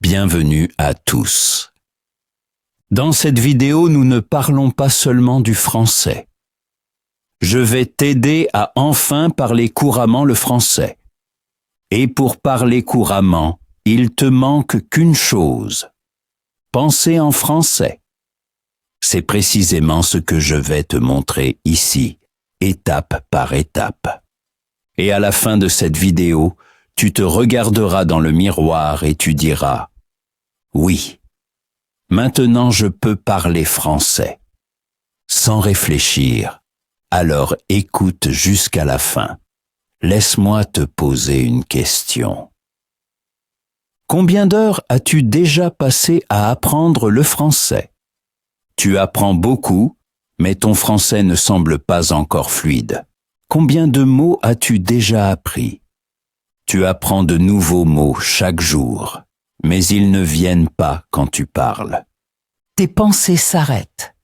Bienvenue à tous. Dans cette vidéo, nous ne parlons pas seulement du français. Je vais t'aider à enfin parler couramment le français. Et pour parler couramment, il te manque qu'une chose. Penser en français. C'est précisément ce que je vais te montrer ici, étape par étape. Et à la fin de cette vidéo, tu te regarderas dans le miroir et tu diras « Oui, maintenant je peux parler français ». Sans réfléchir, alors écoute jusqu'à la fin. Laisse-moi te poser une question. Combien d'heures as-tu déjà passé à apprendre le français? Tu apprends beaucoup, mais ton français ne semble pas encore fluide. Combien de mots as-tu déjà appris? Tu apprends de nouveaux mots chaque jour, mais ils ne viennent pas quand tu parles. Tes pensées s'arrêtent.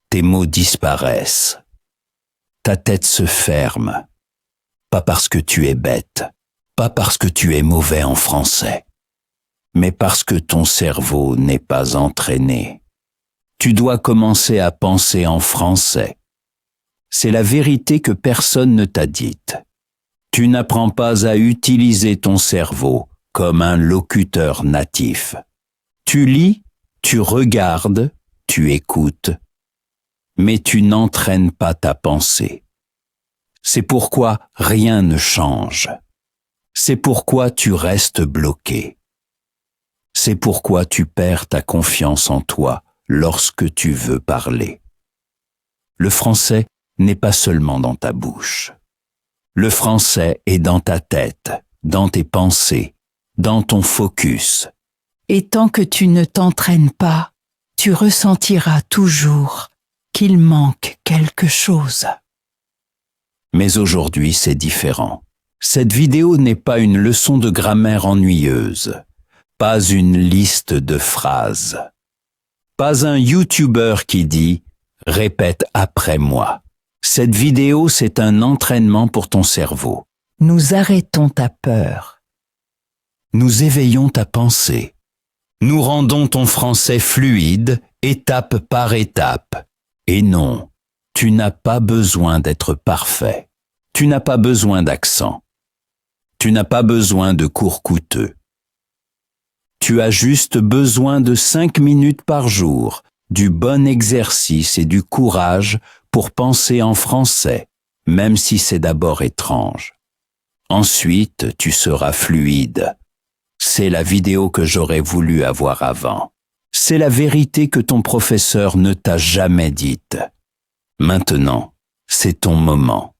Tes mots disparaissent. Ta tête se ferme. Pas parce que tu es bête, pas parce que tu es mauvais en français, mais parce que ton cerveau n'est pas entraîné. Tu dois commencer à penser en français. C'est la vérité que personne ne t'a dite. Tu n'apprends pas à utiliser ton cerveau comme un locuteur natif. Tu lis, tu regardes, tu écoutes, mais tu n'entraînes pas ta pensée. C'est pourquoi rien ne change. C'est pourquoi tu restes bloqué. C'est pourquoi tu perds ta confiance en toi lorsque tu veux parler. Le français n'est pas seulement dans ta bouche. Le français est dans ta tête, dans tes pensées, dans ton focus. Et tant que tu ne t'entraînes pas, tu ressentiras toujours qu'il manque quelque chose. Mais aujourd'hui, c'est différent. Cette vidéo n'est pas une leçon de grammaire ennuyeuse, pas une liste de phrases, pas un YouTuber qui dit « Répète après moi ». Cette vidéo, c'est un entraînement pour ton cerveau. Nous arrêtons ta peur. Nous éveillons ta pensée. Nous rendons ton français fluide, étape par étape. Et non, tu n'as pas besoin d'être parfait. Tu n'as pas besoin d'accent. Tu n'as pas besoin de cours coûteux. Tu as juste besoin de 5 minutes par jour, du bon exercice et du courage pour penser en français, même si c'est d'abord étrange. Ensuite, tu seras fluide. C'est la vidéo que j'aurais voulu avoir avant. C'est la vérité que ton professeur ne t'a jamais dite. Maintenant, c'est ton moment.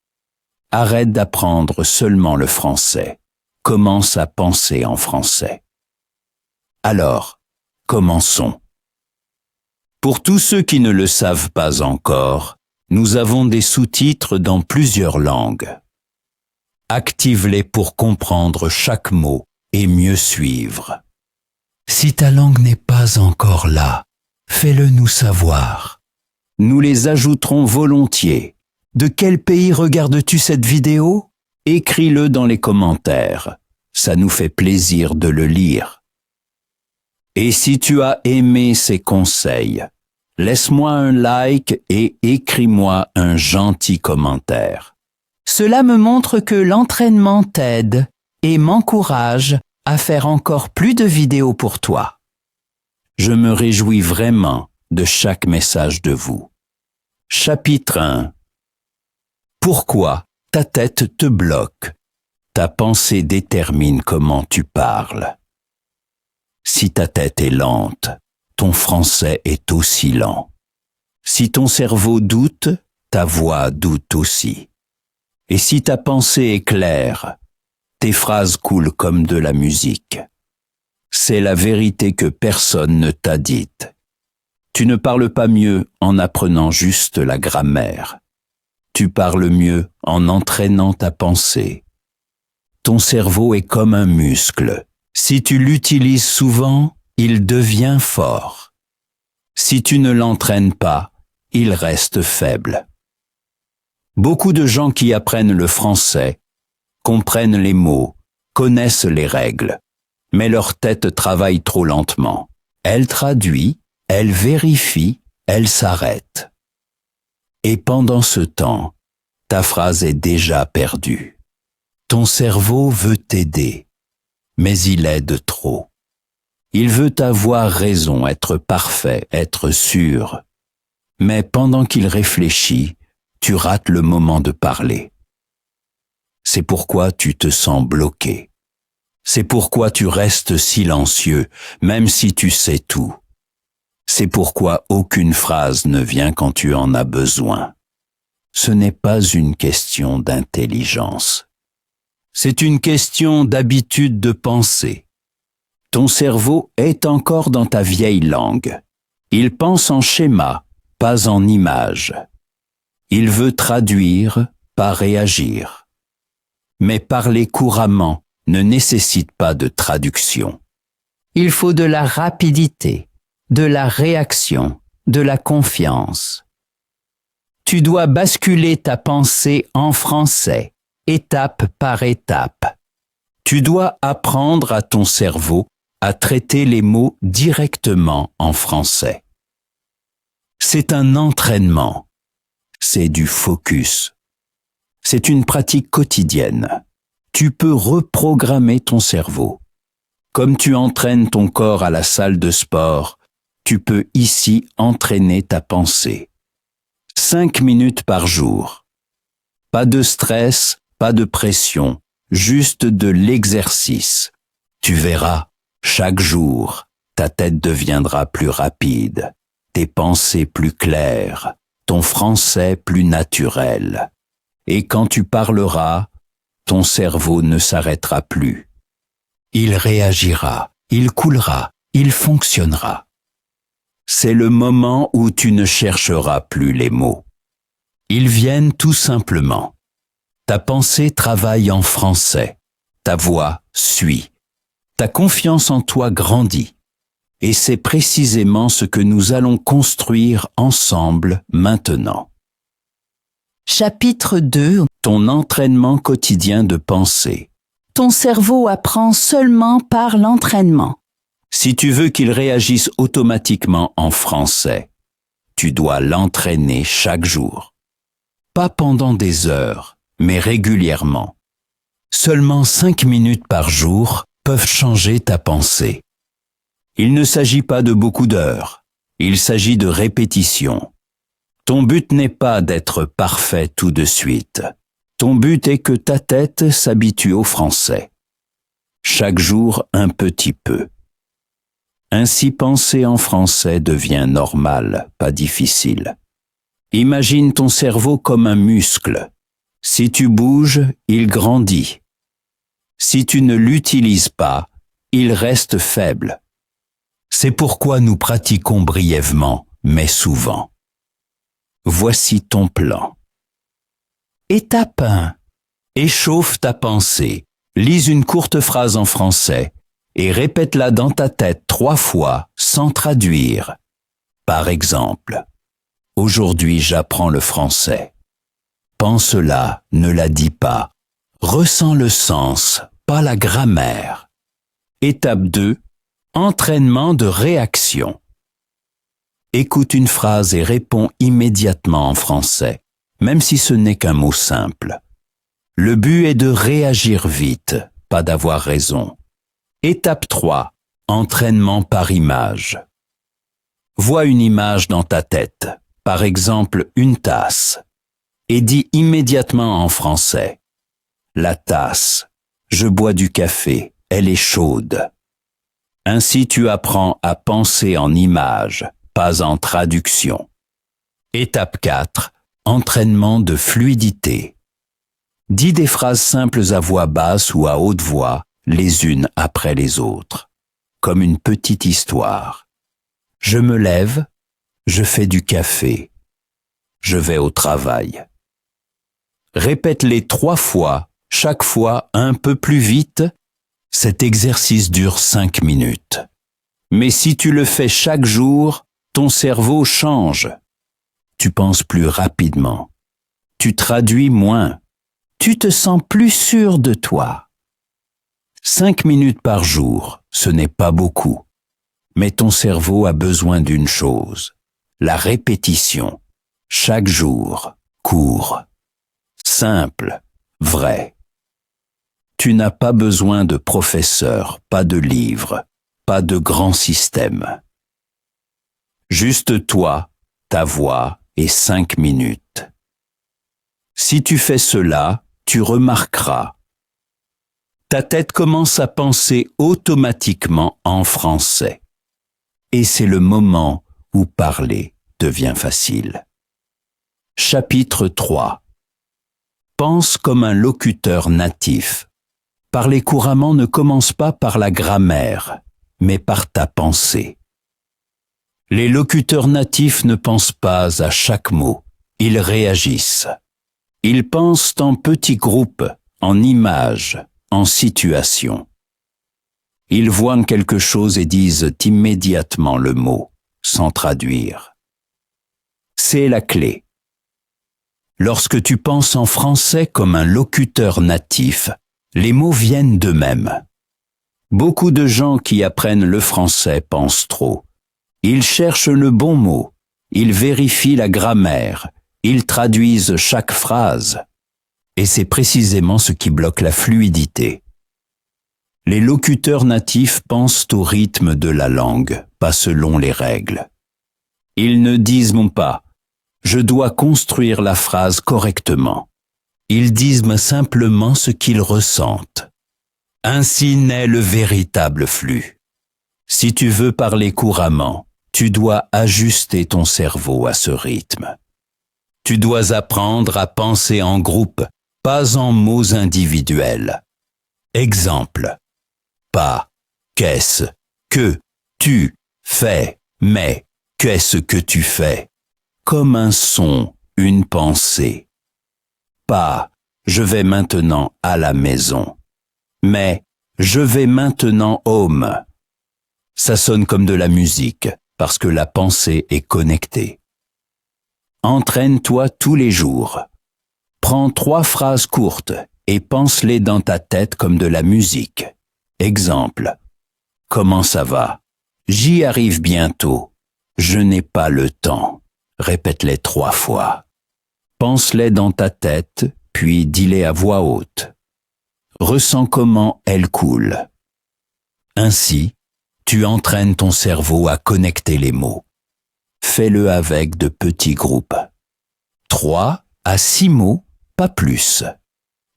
Arrête d'apprendre seulement le français. Commence à penser en français. Alors, commençons. Pour tous ceux qui ne le savent pas encore, nous avons des sous-titres dans plusieurs langues. Active-les pour comprendre chaque mot et mieux suivre. Si ta langue n'est pas encore là, fais-le nous savoir. Nous les ajouterons volontiers. De quel pays regardes-tu cette vidéo? Écris-le dans les commentaires. Ça nous fait plaisir de le lire. Et si tu as aimé ces conseils, laisse-moi un like et écris-moi un gentil commentaire. Cela me montre que l'entraînement t'aide et m'encourage à faire encore plus de vidéos pour toi. Je me réjouis vraiment de chaque message de vous. Chapitre 1. Pourquoi ta tête te bloque? Ta pensée détermine comment tu parles. Si ta tête est lente, ton français est aussi lent. Si ton cerveau doute, ta voix doute aussi. Et si ta pensée est claire, tes phrases coulent comme de la musique. C'est la vérité que personne ne t'a dite. Tu ne parles pas mieux en apprenant juste la grammaire. Tu parles mieux en entraînant ta pensée. Ton cerveau est comme un muscle. Si tu l'utilises souvent, il devient fort. Si tu ne l'entraînes pas, il reste faible. Beaucoup de gens qui apprennent le français comprennent les mots, connaissent les règles, mais leur tête travaille trop lentement. Elle traduit, elle vérifie, elle s'arrête. Et pendant ce temps, ta phrase est déjà perdue. Ton cerveau veut t'aider, mais il aide trop. Il veut avoir raison, être parfait, être sûr. Mais pendant qu'il réfléchit, tu rates le moment de parler. C'est pourquoi tu te sens bloqué. C'est pourquoi tu restes silencieux, même si tu sais tout. C'est pourquoi aucune phrase ne vient quand tu en as besoin. Ce n'est pas une question d'intelligence. C'est une question d'habitude de penser. Ton cerveau est encore dans ta vieille langue. Il pense en schéma, pas en images. Il veut traduire, pas réagir. Mais parler couramment ne nécessite pas de traduction. Il faut de la rapidité, de la réaction, de la confiance. Tu dois basculer ta pensée en français, étape par étape. Tu dois apprendre à ton cerveau à traiter les mots directement en français. C'est un entraînement. C'est du focus. C'est une pratique quotidienne. Tu peux reprogrammer ton cerveau. Comme tu entraînes ton corps à la salle de sport, tu peux ici entraîner ta pensée. 5 minutes par jour. Pas de stress, pas de pression, juste de l'exercice. Tu verras, chaque jour, ta tête deviendra plus rapide, tes pensées plus claires, ton français plus naturel. Et quand tu parleras, ton cerveau ne s'arrêtera plus. Il réagira, il coulera, il fonctionnera. C'est le moment où tu ne chercheras plus les mots. Ils viennent tout simplement. Ta pensée travaille en français, ta voix suit, ta confiance en toi grandit. Et c'est précisément ce que nous allons construire ensemble maintenant. Chapitre 2. Ton entraînement quotidien de pensée. Ton cerveau apprend seulement par l'entraînement. Si tu veux qu'il réagisse automatiquement en français, tu dois l'entraîner chaque jour. Pas pendant des heures, mais régulièrement. Seulement 5 minutes par jour peuvent changer ta pensée. Il ne s'agit pas de beaucoup d'heures, il s'agit de répétition. Ton but n'est pas d'être parfait tout de suite. Ton but est que ta tête s'habitue au français. Chaque jour un petit peu. Ainsi penser en français devient normal, pas difficile. Imagine ton cerveau comme un muscle. Si tu bouges, il grandit. Si tu ne l'utilises pas, il reste faible. C'est pourquoi nous pratiquons brièvement, mais souvent. Voici ton plan. Étape 1. Échauffe ta pensée. Lis une courte phrase en français et répète-la dans ta tête 3 fois sans traduire. Par exemple, aujourd'hui j'apprends le français. Pense-la, ne la dis pas. Ressens le sens, pas la grammaire. Étape 2. Entraînement de réaction. Écoute une phrase et réponds immédiatement en français, même si ce n'est qu'un mot simple. Le but est de réagir vite, pas d'avoir raison. Étape 3. Entraînement par image. Vois une image dans ta tête, par exemple une tasse, et dis immédiatement en français. La tasse. Je bois du café, elle est chaude. Ainsi tu apprends à penser en images, pas en traduction. Étape 4. Entraînement de fluidité. Dis des phrases simples à voix basse ou à haute voix, les unes après les autres, comme une petite histoire. Je me lève, je fais du café, je vais au travail. Répète-les 3 fois, chaque fois un peu plus vite. Cet exercice dure 5 minutes. Mais si tu le fais chaque jour, ton cerveau change. Tu penses plus rapidement. Tu traduis moins. Tu te sens plus sûr de toi. 5 minutes par jour, ce n'est pas beaucoup. Mais ton cerveau a besoin d'une chose, la répétition, chaque jour, court, simple, vrai. Tu n'as pas besoin de professeur, pas de livre, pas de grand système. Juste toi, ta voix et 5 minutes. Si tu fais cela, tu remarqueras. Ta tête commence à penser automatiquement en français. Et c'est le moment où parler devient facile. Chapitre 3. Pense comme un locuteur natif. Parler couramment ne commence pas par la grammaire, mais par ta pensée. Les locuteurs natifs ne pensent pas à chaque mot, ils réagissent. Ils pensent en petits groupes, en images, en situations. Ils voient quelque chose et disent immédiatement le mot, sans traduire. C'est la clé. Lorsque tu penses en français comme un locuteur natif, les mots viennent d'eux-mêmes. Beaucoup de gens qui apprennent le français pensent trop. Ils cherchent le bon mot, ils vérifient la grammaire, ils traduisent chaque phrase. Et c'est précisément ce qui bloque la fluidité. Les locuteurs natifs pensent au rythme de la langue, pas selon les règles. Ils ne disent pas « je dois construire la phrase correctement ». Ils disent simplement ce qu'ils ressentent. Ainsi naît le véritable flux. Si tu veux parler couramment, tu dois ajuster ton cerveau à ce rythme. Tu dois apprendre à penser en groupe, pas en mots individuels. Exemple. Pas, qu'est-ce, que, tu, fais, mais, qu'est-ce que tu fais? Comme un son, une pensée. Pas, je vais maintenant à la maison. Mais, je vais maintenant home. Ça sonne comme de la musique, parce que la pensée est connectée. Entraîne-toi tous les jours. Prends 3 phrases courtes et pense-les dans ta tête comme de la musique. Exemple. Comment ça va? J'y arrive bientôt. Je n'ai pas le temps. Répète-les 3 fois. Pense-les dans ta tête, puis dis-les à voix haute. Ressens comment elles coulent. Ainsi, tu entraînes ton cerveau à connecter les mots. Fais-le avec de petits groupes. 3 à 6 mots, pas plus.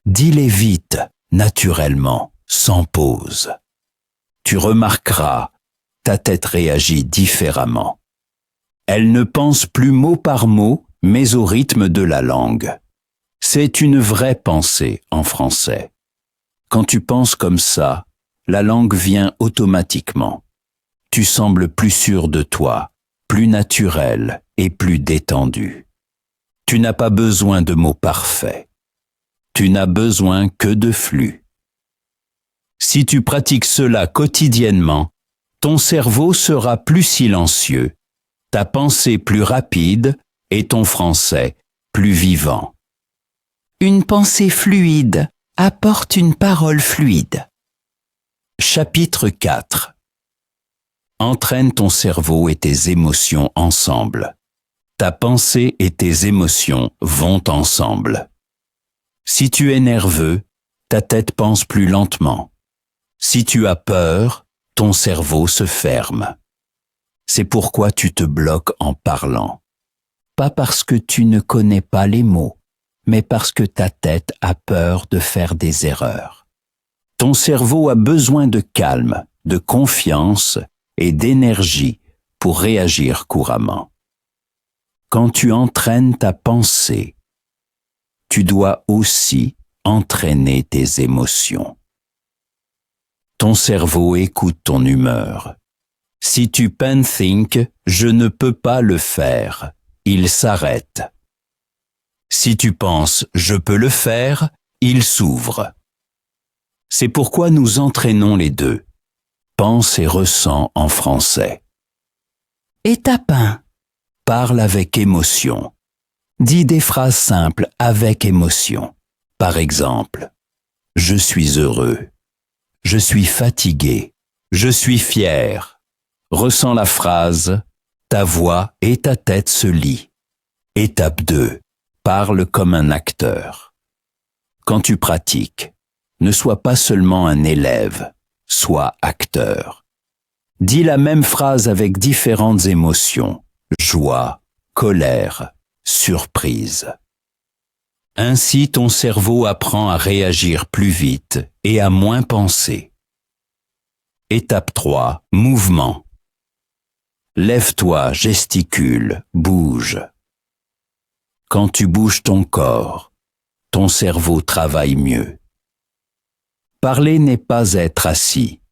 Dis-les vite, naturellement, sans pause. Tu remarqueras, ta tête réagit différemment. Elle ne pense plus mot par mot, mais au rythme de la langue. C'est une vraie pensée en français. Quand tu penses comme ça, la langue vient automatiquement. Tu sembles plus sûr de toi, plus naturel et plus détendu. Tu n'as pas besoin de mots parfaits. Tu n'as besoin que de flux. Si tu pratiques cela quotidiennement, ton cerveau sera plus silencieux, ta pensée plus rapide et ton français plus vivant. Une pensée fluide apporte une parole fluide. Chapitre 4. Entraîne ton cerveau et tes émotions ensemble. Ta pensée et tes émotions vont ensemble. Si tu es nerveux, ta tête pense plus lentement. Si tu as peur, ton cerveau se ferme. C'est pourquoi tu te bloques en parlant. Pas parce que tu ne connais pas les mots, mais parce que ta tête a peur de faire des erreurs. Ton cerveau a besoin de calme, de confiance et d'énergie pour réagir couramment. Quand tu entraînes ta pensée, tu dois aussi entraîner tes émotions. Ton cerveau écoute ton humeur. Si tu think « je ne peux pas le faire », il s'arrête. Si tu penses « je peux le faire », il s'ouvre. C'est pourquoi nous entraînons les deux. Pense et ressens en français. Étape 1. Parle avec émotion. Dis des phrases simples avec émotion. Par exemple, « Je suis heureux »,« Je suis fatigué »,« Je suis fier. Ressens la phrase. Ta voix et ta tête se lient. Étape 2. Parle comme un acteur. Quand tu pratiques, ne sois pas seulement un élève, sois acteur. Dis la même phrase avec différentes émotions, joie, colère, surprise. Ainsi ton cerveau apprend à réagir plus vite et à moins penser. Étape 3. Mouvement. Lève-toi, gesticule, bouge. Quand tu bouges ton corps, ton cerveau travaille mieux. Parler n'est pas être assis.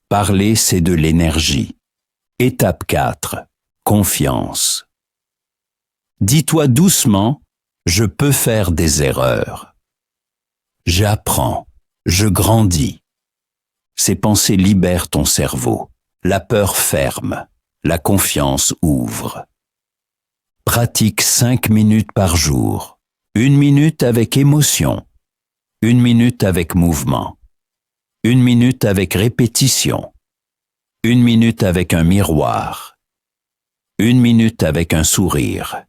Parler, c'est de l'énergie. Étape 4. Confiance. Dis-toi doucement, je peux faire des erreurs. J'apprends, je grandis. Ces pensées libèrent ton cerveau. La peur ferme, la confiance ouvre. Pratique 5 minutes par jour. 1 minute avec émotion. 1 minute avec mouvement. 1 minute avec répétition. 1 minute avec un miroir. 1 minute avec un sourire.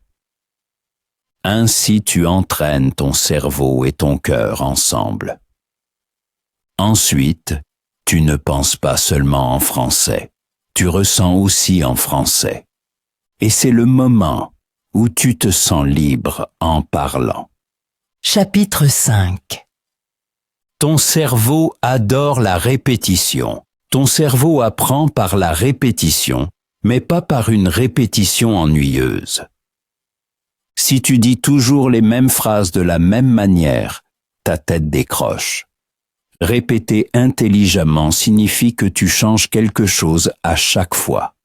Ainsi tu entraînes ton cerveau et ton cœur ensemble. Ensuite, tu ne penses pas seulement en français, tu ressens aussi en français. Et c'est le moment où tu te sens libre en parlant. Chapitre 5. Ton cerveau adore la répétition. Ton cerveau apprend par la répétition, mais pas par une répétition ennuyeuse. Si tu dis toujours les mêmes phrases de la même manière, ta tête décroche. Répéter intelligemment signifie que tu changes quelque chose à chaque fois.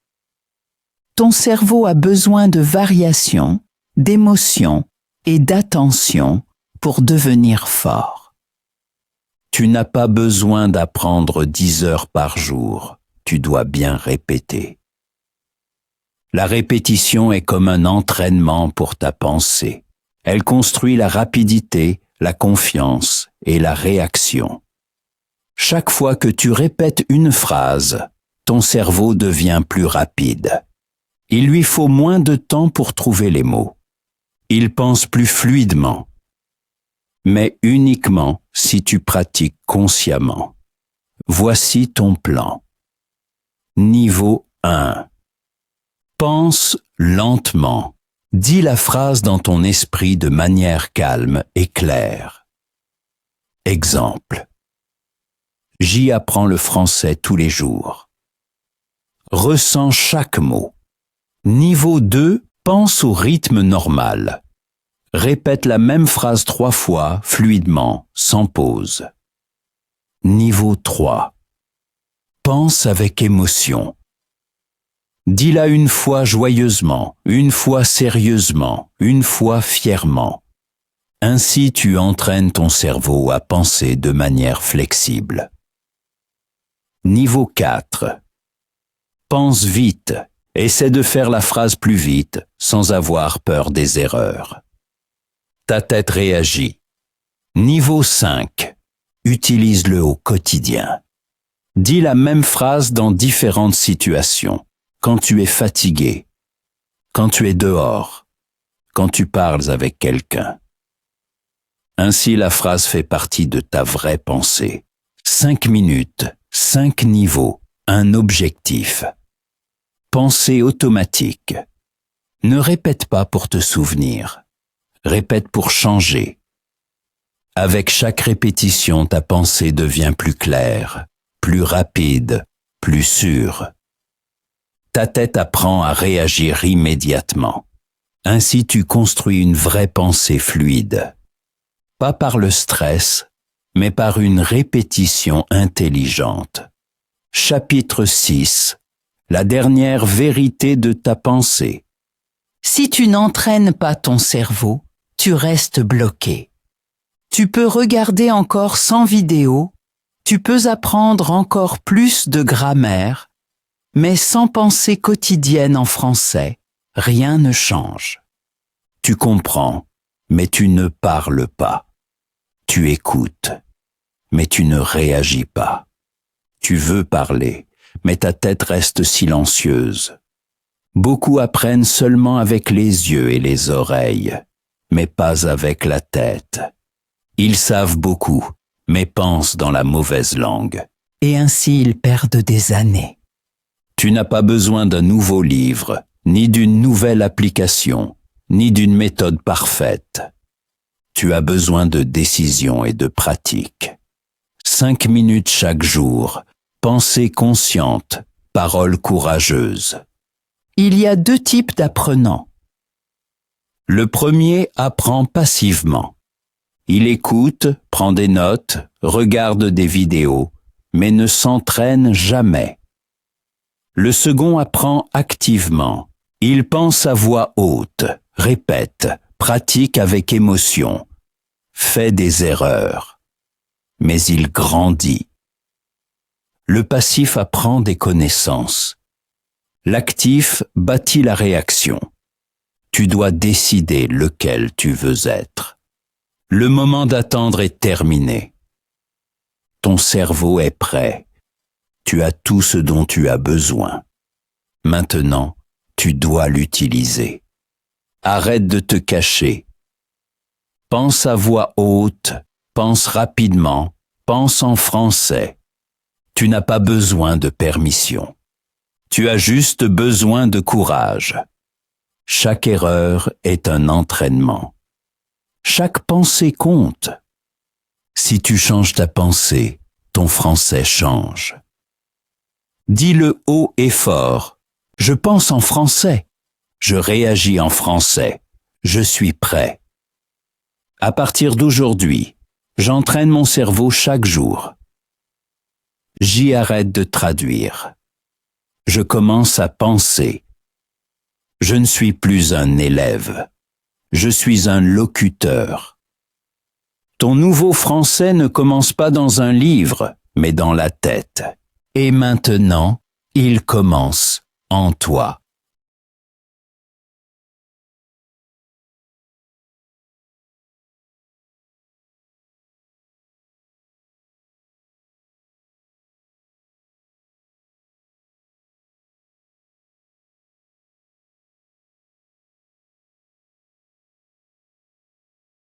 Ton cerveau a besoin de variation, d'émotion et d'attention pour devenir fort. Tu n'as pas besoin d'apprendre 10 heures par jour, tu dois bien répéter. La répétition est comme un entraînement pour ta pensée. Elle construit la rapidité, la confiance et la réaction. Chaque fois que tu répètes une phrase, ton cerveau devient plus rapide. Il lui faut moins de temps pour trouver les mots. Il pense plus fluidement. Mais uniquement si tu pratiques consciemment. Voici ton plan. Niveau 1. Pense lentement. Dis la phrase dans ton esprit de manière calme et claire. Exemple. J'y apprends le français tous les jours. Ressens chaque mot. Niveau 2, pense au rythme normal. Répète la même phrase 3 fois, fluidement, sans pause. Niveau 3. Pense avec émotion. Dis-la une fois joyeusement, une fois sérieusement, une fois fièrement. Ainsi tu entraînes ton cerveau à penser de manière flexible. Niveau 4. Pense vite. Essaie de faire la phrase plus vite, sans avoir peur des erreurs. Ta tête réagit. Niveau 5. Utilise-le au quotidien. Dis la même phrase dans différentes situations. Quand tu es fatigué, quand tu es dehors, quand tu parles avec quelqu'un. Ainsi la phrase fait partie de ta vraie pensée. 5 minutes, 5 niveaux, un objectif. Pensée automatique. Ne répète pas pour te souvenir. Répète pour changer. Avec chaque répétition, ta pensée devient plus claire, plus rapide, plus sûre. Ta tête apprend à réagir immédiatement. Ainsi tu construis une vraie pensée fluide. Pas par le stress, mais par une répétition intelligente. Chapitre 6. La dernière vérité de ta pensée. Si tu n'entraînes pas ton cerveau, tu restes bloqué. Tu peux regarder encore 100 vidéos, tu peux apprendre encore plus de grammaire, mais sans pensée quotidienne en français, rien ne change. Tu comprends, mais tu ne parles pas. Tu écoutes, mais tu ne réagis pas. Tu veux parler, mais ta tête reste silencieuse. Beaucoup apprennent seulement avec les yeux et les oreilles, mais pas avec la tête. Ils savent beaucoup, mais pensent dans la mauvaise langue. Et ainsi ils perdent des années. Tu n'as pas besoin d'un nouveau livre, ni d'une nouvelle application, ni d'une méthode parfaite. Tu as besoin de décision et de pratique. 5 minutes chaque jour, pensée consciente, parole courageuse. Il y a 2 types d'apprenants. Le premier apprend passivement. Il écoute, prend des notes, regarde des vidéos, mais ne s'entraîne jamais. Le second apprend activement. Il pense à voix haute, répète, pratique avec émotion, fait des erreurs. Mais il grandit. Le passif apprend des connaissances. L'actif bâtit la réaction. Tu dois décider lequel tu veux être. Le moment d'attendre est terminé. Ton cerveau est prêt. Tu as tout ce dont tu as besoin. Maintenant, tu dois l'utiliser. Arrête de te cacher. Pense à voix haute, pense rapidement, pense en français. Tu n'as pas besoin de permission. Tu as juste besoin de courage. Chaque erreur est un entraînement. Chaque pensée compte. Si tu changes ta pensée, ton français change. Dis-le haut et fort. Je pense en français. Je réagis en français. Je suis prêt. À partir d'aujourd'hui, j'entraîne mon cerveau chaque jour. J'y arrête de traduire. Je commence à penser. Je ne suis plus un élève. Je suis un locuteur. Ton nouveau français ne commence pas dans un livre, mais dans la tête. Et maintenant, il commence en toi.